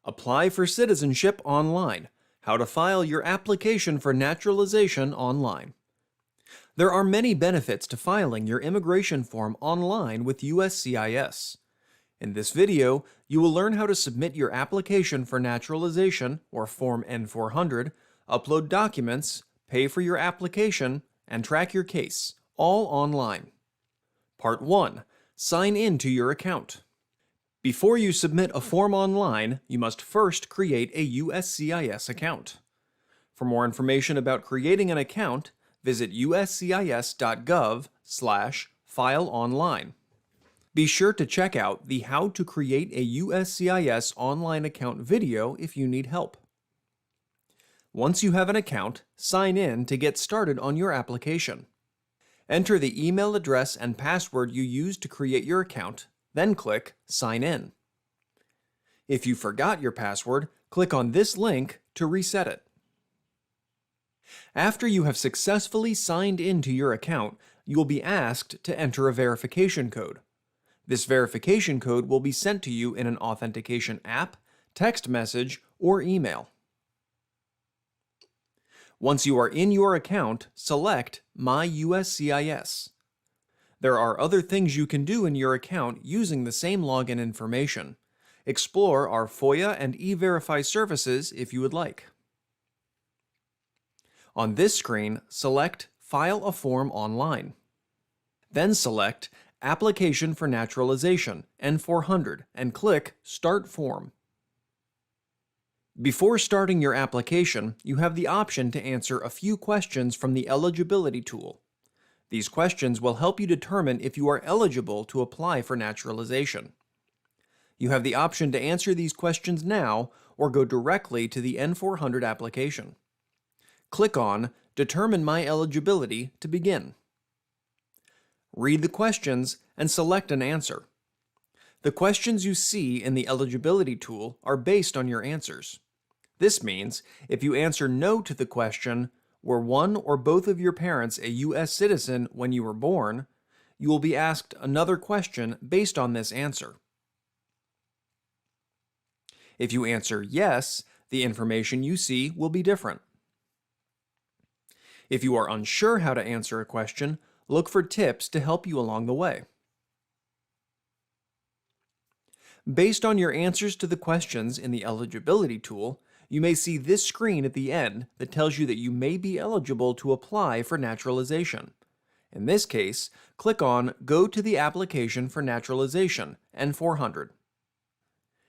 Apply for citizenship online. How to file your application for naturalization online. There are many benefits to filing your immigration form online with USCIS. In this video, you will learn how to submit your application for naturalization, or Form N400, upload documents, pay for your application, and track your case, all online. Part 1. Sign in to your account. Before you submit a form online, you must first create a USCIS account. For more information about creating an account, visit uscis.gov/fileonline. Be sure to check out the How to Create a USCIS Online Account video if you need help. Once you have an account, sign in to get started on your application. Enter the email address and password you used to create your account, then click Sign In. If you forgot your password, click on this link to reset it. After you have successfully signed into your account, you will be asked to enter a verification code. This verification code will be sent to you in an authentication app, text message, or email. Once you are in your account, select My USCIS. There are other things you can do in your account using the same login information. Explore our FOIA and E-Verify services if you would like. On this screen, select File a Form Online. Then select Application for Naturalization, N400, and click Start Form. Before starting your application, you have the option to answer a few questions from the Eligibility tool. These questions will help you determine if you are eligible to apply for naturalization. You have the option to answer these questions now or go directly to the N400 application. Click on Determine My Eligibility to begin. Read the questions and select an answer. The questions you see in the Eligibility tool are based on your answers. This means if you answer no to the question, were one or both of your parents a U.S. citizen when you were born, you will be asked another question based on this answer. If you answer yes, the information you see will be different. If you are unsure how to answer a question, look for tips to help you along the way. Based on your answers to the questions in the Eligibility tool, you may see this screen at the end that tells you that you may be eligible to apply for naturalization. In this case, click on Go to the Application for Naturalization, N400.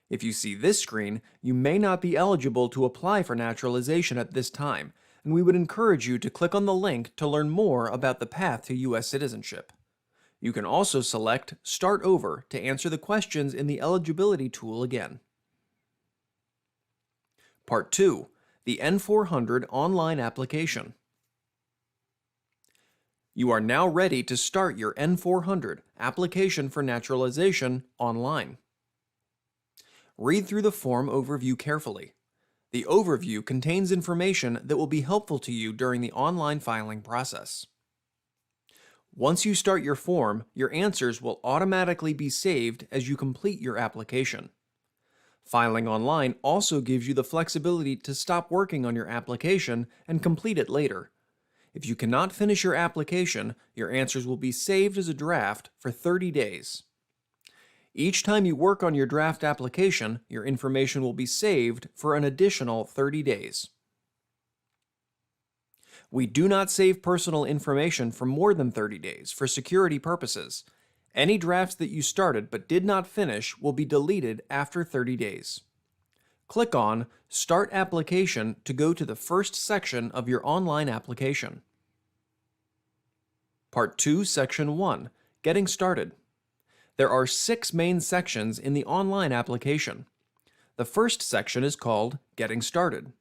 If you see this screen, you may not be eligible to apply for naturalization at this time, and we would encourage you to click on the link to learn more about the path to U.S. citizenship. You can also select Start Over to answer the questions in the Eligibility tool again. Part 2. The N400 Online Application. You are now ready to start your N400 Application for Naturalization online. Read through the form overview carefully. The overview contains information that will be helpful to you during the online filing process. Once you start your form, your answers will automatically be saved as you complete your application. Filing online also gives you the flexibility to stop working on your application and complete it later. If you cannot finish your application, your answers will be saved as a draft for 30 days. Each time you work on your draft application, your information will be saved for an additional 30 days. We do not save personal information for more than 30 days for security purposes. Any drafts that you started but did not finish will be deleted after 30 days. Click on Start Application to go to the first section of your online application. Part 2, Section 1, Getting Started. There are 6 main sections in the online application. The first section is called Getting Started.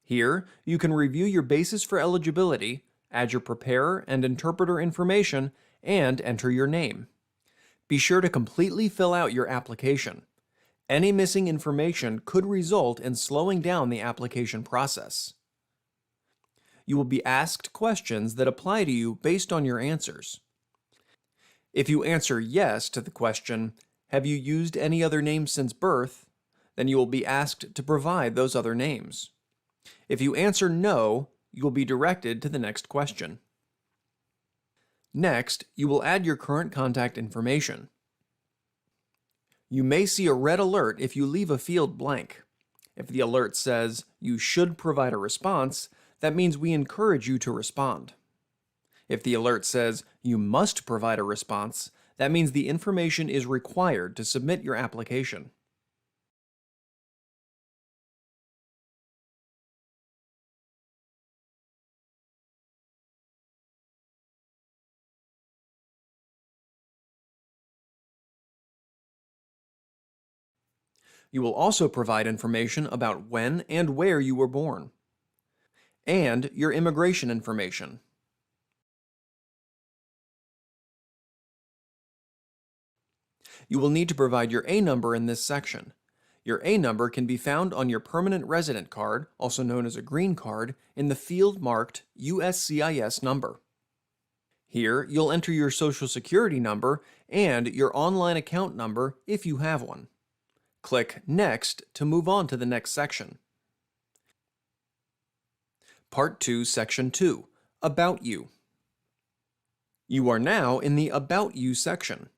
Here, you can review your basis for eligibility, add your preparer and interpreter information, and enter your name. Be sure to completely fill out your application. Any missing information could result in slowing down the application process. You will be asked questions that apply to you based on your answers. If you answer yes to the question, "Have you used any other name since birth?" then you will be asked to provide those other names. If you answer no, you will be directed to the next question. Next, you will add your current contact information. You may see a red alert if you leave a field blank. If the alert says you should provide a response, that means we encourage you to respond. If the alert says you must provide a response, that means the information is required to submit your application. You will also provide information about when and where you were born, and your immigration information. You will need to provide your A number in this section. Your A number can be found on your permanent resident card, also known as a green card, in the field marked USCIS number. Here, you'll enter your Social Security number and your online account number if you have one. Click Next to move on to the next section. Part 2, Section 2, About You. You are now in the About You section.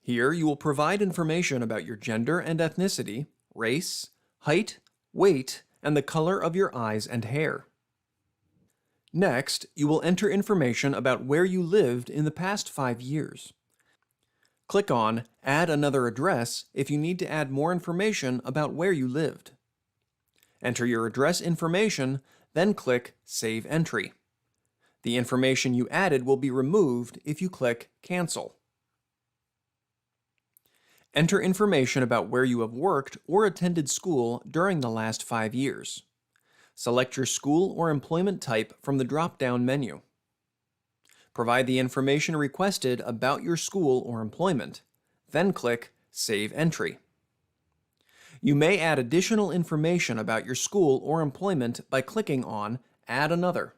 Here, you will provide information about your gender and ethnicity, race, height, weight, and the color of your eyes and hair. Next, you will enter information about where you lived in the past 5 years. Click on Add Another Address if you need to add more information about where you lived. Enter your address information, then click Save Entry. The information you added will be removed if you click Cancel. Enter information about where you have worked or attended school during the last 5 years. Select your school or employment type from the drop-down menu. Provide the information requested about your school or employment, then click Save Entry. You may add additional information about your school or employment by clicking on Add Another.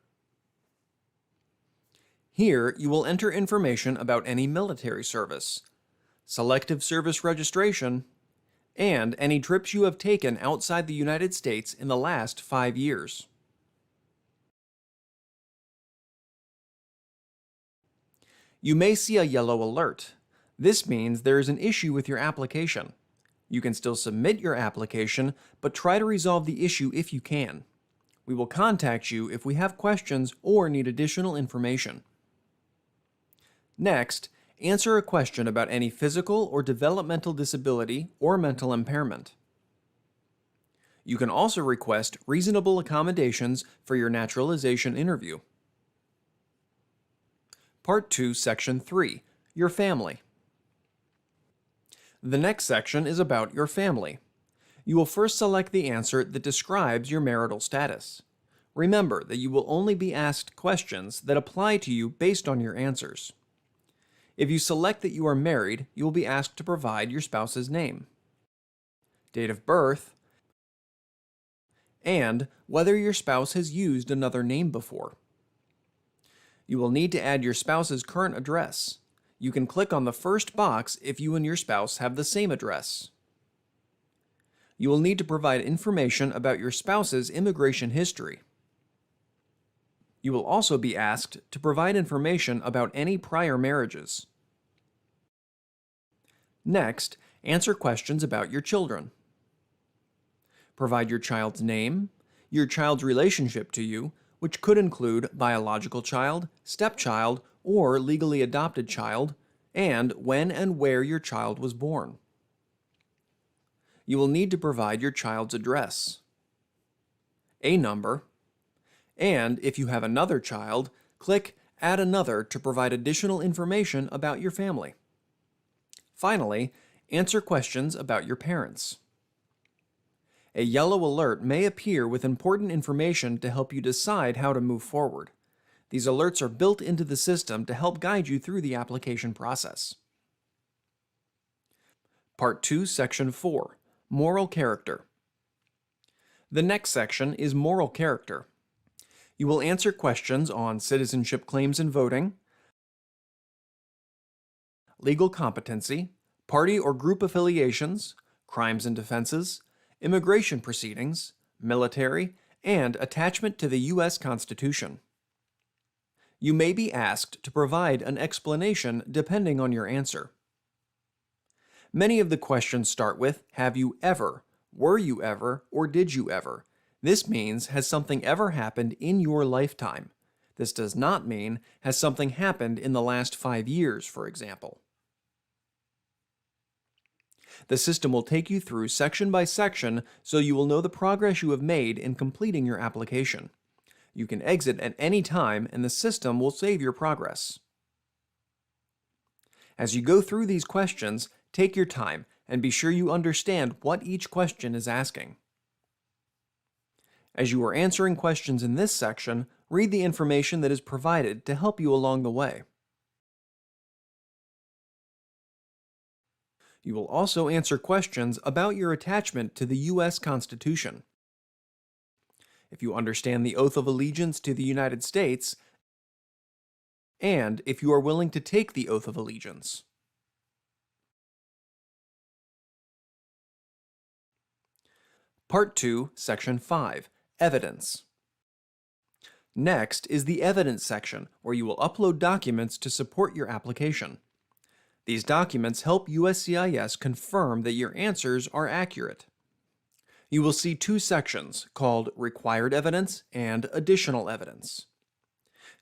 Here, you will enter information about any military service, selective service registration, and any trips you have taken outside the United States in the last 5 years. You may see a yellow alert. This means there is an issue with your application. You can still submit your application, but try to resolve the issue if you can. We will contact you if we have questions or need additional information. Next, answer a question about any physical or developmental disability or mental impairment. You can also request reasonable accommodations for your naturalization interview. Part 2, Section 3, Your Family. The next section is about your family. You will first select the answer that describes your marital status. Remember that you will only be asked questions that apply to you based on your answers. If you select that you are married, you will be asked to provide your spouse's name, date of birth, and whether your spouse has used another name before. You will need to add your spouse's current address. You can click on the first box if you and your spouse have the same address. You will need to provide information about your spouse's immigration history. You will also be asked to provide information about any prior marriages. Next, answer questions about your children. Provide your child's name, your child's relationship to you, which could include biological child, stepchild, or legally adopted child, and when and where your child was born. You will need to provide your child's address, a number, and if you have another child, click Add Another to provide additional information about your family. Finally, answer questions about your parents. A yellow alert may appear with important information to help you decide how to move forward. These alerts are built into the system to help guide you through the application process. Part 2, Section 4, Moral Character. The next section is Moral Character. You will answer questions on citizenship claims and voting, legal competency, party or group affiliations, crimes and defenses, immigration proceedings, military, and attachment to the U.S. Constitution. You may be asked to provide an explanation depending on your answer. Many of the questions start with, have you ever, were you ever, or did you ever? This means, has something ever happened in your lifetime? This does not mean, has something happened in the last 5 years, for example. The system will take you through section by section so you will know the progress you have made in completing your application. You can exit at any time and the system will save your progress. As you go through these questions, take your time and be sure you understand what each question is asking. As you are answering questions in this section, read the information that is provided to help you along the way. You will also answer questions about your attachment to the U.S. Constitution. If you understand the oath of allegiance to the United States, and if you are willing to take the oath of allegiance. Part 2, Section 5, Evidence. Next is the Evidence section, where you will upload documents to support your application. These documents help USCIS confirm that your answers are accurate. You will see 2 sections called Required Evidence and Additional Evidence.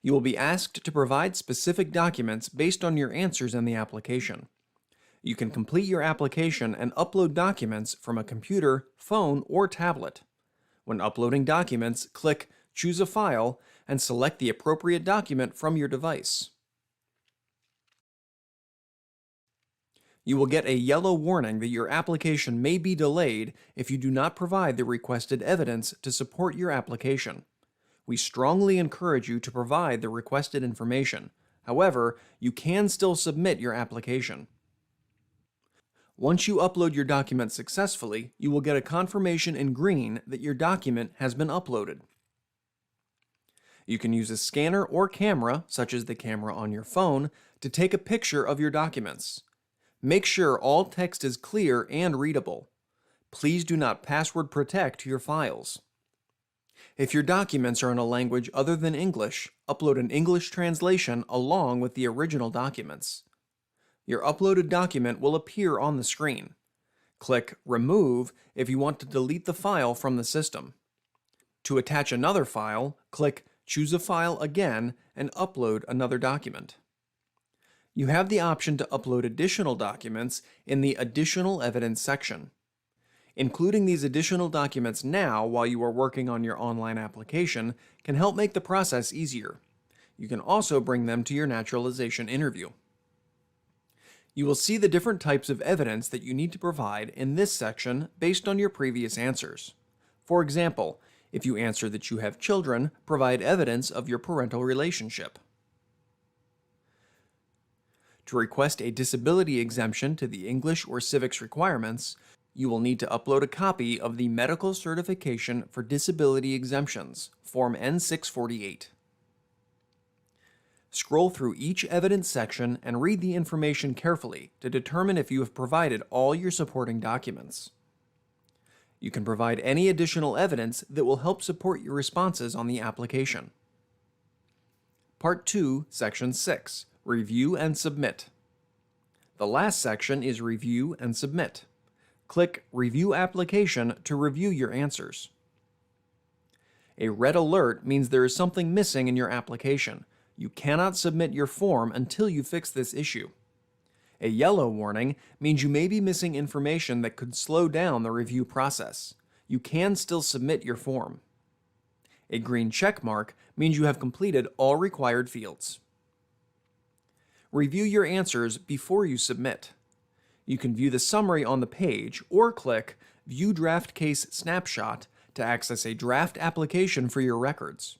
You will be asked to provide specific documents based on your answers in the application. You can complete your application and upload documents from a computer, phone, or tablet. When uploading documents, click Choose a File and select the appropriate document from your device. You will get a yellow warning that your application may be delayed if you do not provide the requested evidence to support your application. We strongly encourage you to provide the requested information. However, you can still submit your application. Once you upload your document successfully, you will get a confirmation in green that your document has been uploaded. You can use a scanner or camera, such as the camera on your phone, to take a picture of your documents. Make sure all text is clear and readable. Please do not password protect your files. If your documents are in a language other than English, upload an English translation along with the original documents. Your uploaded document will appear on the screen. Click Remove if you want to delete the file from the system. To attach another file, click Choose a File again and upload another document. You have the option to upload additional documents in the Additional Evidence section. Including these additional documents now while you are working on your online application can help make the process easier. You can also bring them to your naturalization interview. You will see the different types of evidence that you need to provide in this section based on your previous answers. For example, if you answer that you have children, provide evidence of your parental relationship. To request a disability exemption to the English or civics requirements, you will need to upload a copy of the Medical Certification for Disability Exemptions, Form N648. Scroll through each evidence section and read the information carefully to determine if you have provided all your supporting documents. You can provide any additional evidence that will help support your responses on the application. Part 2, Section 6, Review and Submit. The last section is Review and Submit. Click Review Application to review your answers. A red alert means there is something missing in your application. You cannot submit your form until you fix this issue. A yellow warning means you may be missing information that could slow down the review process. You can still submit your form. A green check mark means you have completed all required fields. Review your answers before you submit. You can view the summary on the page or click View Draft Case Snapshot to access a draft application for your records.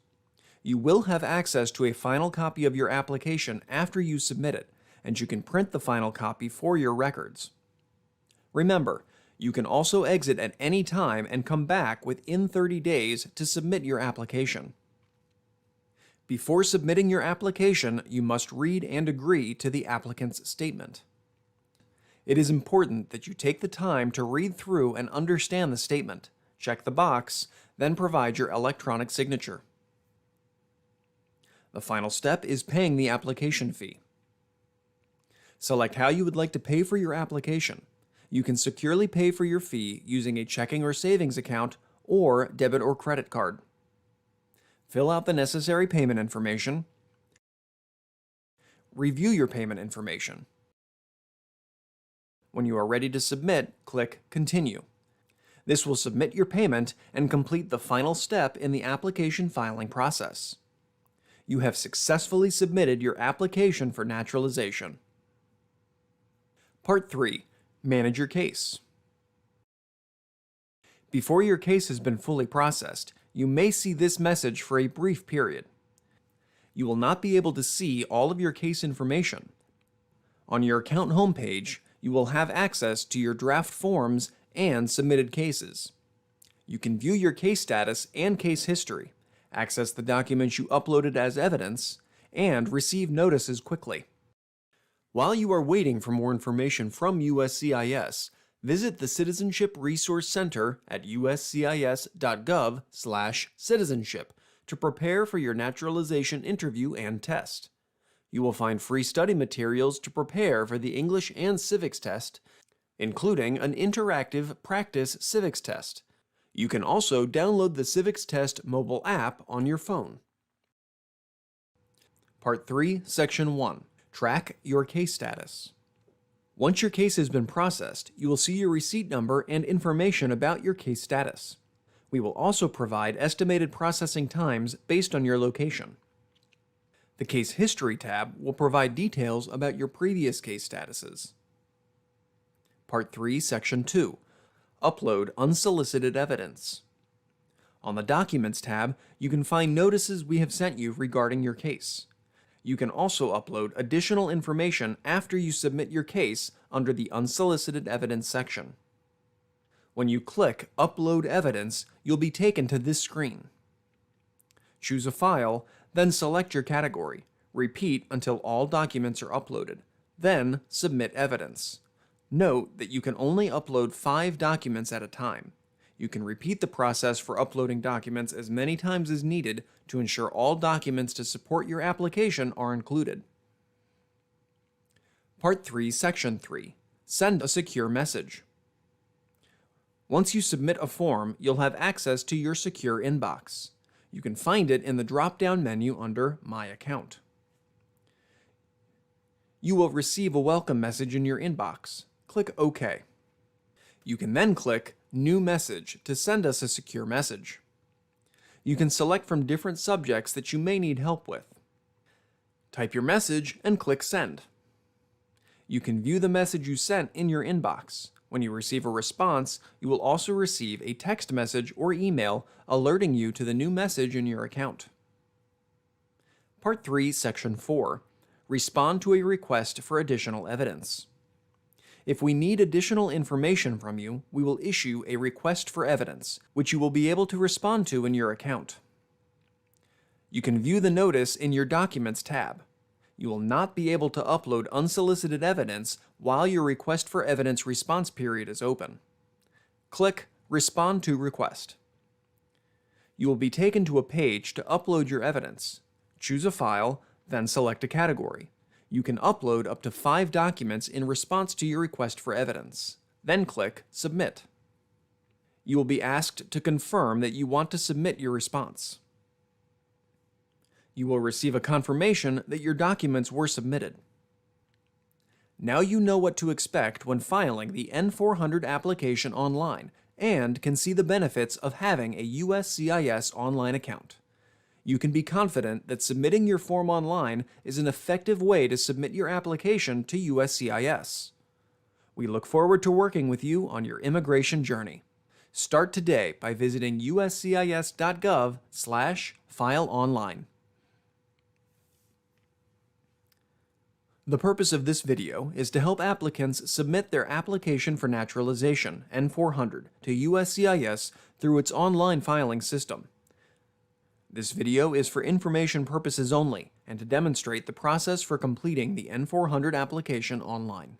You will have access to a final copy of your application after you submit it, and you can print the final copy for your records. Remember, you can also exit at any time and come back within 30 days to submit your application. Before submitting your application, you must read and agree to the applicant's statement. It is important that you take the time to read through and understand the statement, check the box, then provide your electronic signature. The final step is paying the application fee. Select how you would like to pay for your application. You can securely pay for your fee using a checking or savings account or debit or credit card. Fill out the necessary payment information. Review your payment information. When you are ready to submit, click Continue. This will submit your payment and complete the final step in the application filing process. You have successfully submitted your application for naturalization. Part 3. Manage your case. Before your case has been fully processed, you may see this message for a brief period. You will not be able to see all of your case information. On your account homepage, you will have access to your draft forms and submitted cases. You can view your case status and case history, access the documents you uploaded as evidence, and receive notices quickly. While you are waiting for more information from USCIS, visit the Citizenship Resource Center at uscis.gov/citizenship to prepare for your naturalization interview and test. You will find free study materials to prepare for the English and Civics test, including an interactive practice civics test. You can also download the Civics Test mobile app on your phone. Part 3, Section 1. Track your case status. Once your case has been processed, you will see your receipt number and information about your case status. We will also provide estimated processing times based on your location. The Case History tab will provide details about your previous case statuses. Part 3, Section 2. Upload unsolicited evidence. On the Documents tab, you can find notices we have sent you regarding your case. You can also upload additional information after you submit your case under the Unsolicited Evidence section. When you click Upload Evidence, you'll be taken to this screen. Choose a file, then select your category. Repeat until all documents are uploaded. Then submit evidence. Note that you can only upload 5 documents at a time. You can repeat the process for uploading documents as many times as needed to ensure all documents to support your application are included. Part 3, Section 3. Send a secure message. Once you submit a form, you'll have access to your secure inbox. You can find it in the drop-down menu under My Account. You will receive a welcome message in your inbox. Click OK. You can then click New Message to send us a secure message. You can select from different subjects that you may need help with. Type your message and click Send. You can view the message you sent in your inbox. When you receive a response, you will also receive a text message or email alerting you to the new message in your account. Part 3, Section 4. Respond to a request for additional evidence. If we need additional information from you, we will issue a request for evidence, which you will be able to respond to in your account. You can view the notice in your Documents tab. You will not be able to upload unsolicited evidence while your request for evidence response period is open. Click Respond to Request. You will be taken to a page to upload your evidence. Choose a file, then select a category. You can upload up to 5 documents in response to your request for evidence. Then click Submit. You will be asked to confirm that you want to submit your response. You will receive a confirmation that your documents were submitted. Now you know what to expect when filing the N400 application online and can see the benefits of having a USCIS online account. You can be confident that submitting your form online is an effective way to submit your application to USCIS. We look forward to working with you on your immigration journey. Start today by visiting uscis.gov/fileonline. The purpose of this video is to help applicants submit their application for naturalization, N400, to USCIS through its online filing system. This video is for information purposes only and to demonstrate the process for completing the N400 application online.